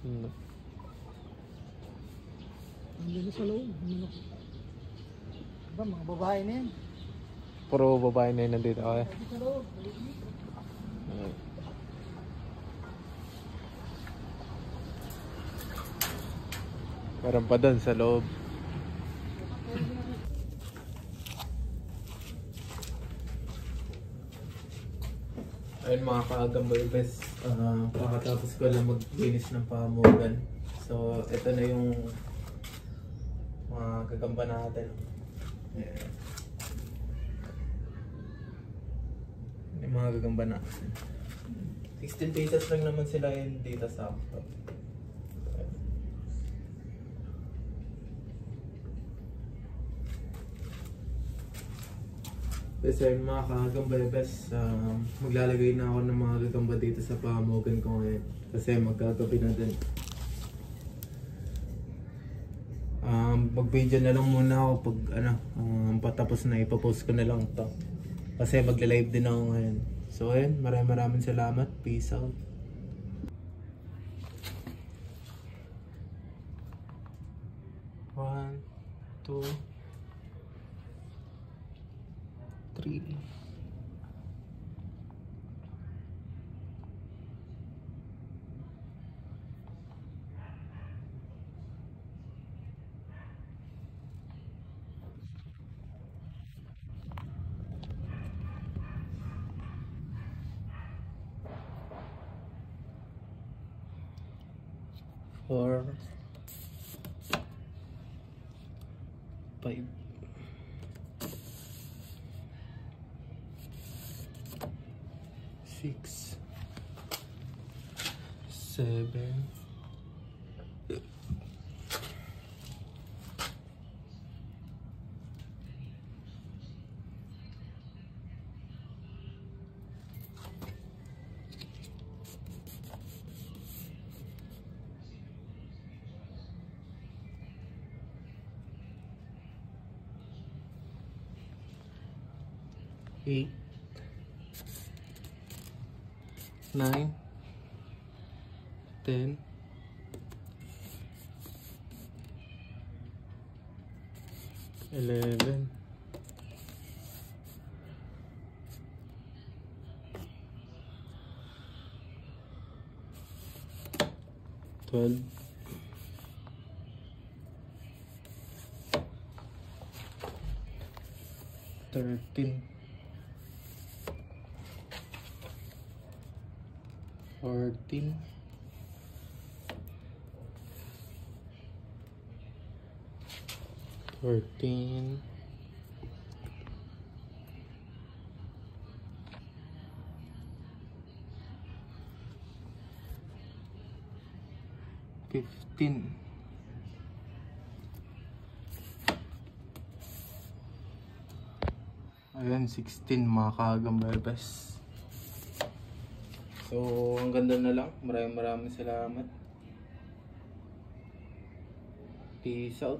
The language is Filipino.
Andun sa loob. Diba, mga babae na yan. Puro babae na yun nandito kaya. Sa loob. Meron pa doon sa loob. Ayun mga kaagambay best, kakatapos ko lang maglinis ng pamugan. So ito na yung mga gagamba natin. Ayan. Yung mga gagamba natin. 16 pesos lang naman sila yun dito sa ako. Kasi mga kagamba best, maglalagay na ako ng mga gagamba dito sa pamugan ko ngayon. Kasi magkagabi na din. Mag-video na lang muna ako pag patapos na ipapost ko na lang ito. Kasi magla-live din ako ngayon. So ayun, maraming salamat. Peace out. 1, 2, 3. Four, 5, 6, 7, 8, 9, 10, 11, 12, 13, 14, 13, 15, 16 mga kagambay best. So ang ganda na lang. Maraming salamat. Peace out.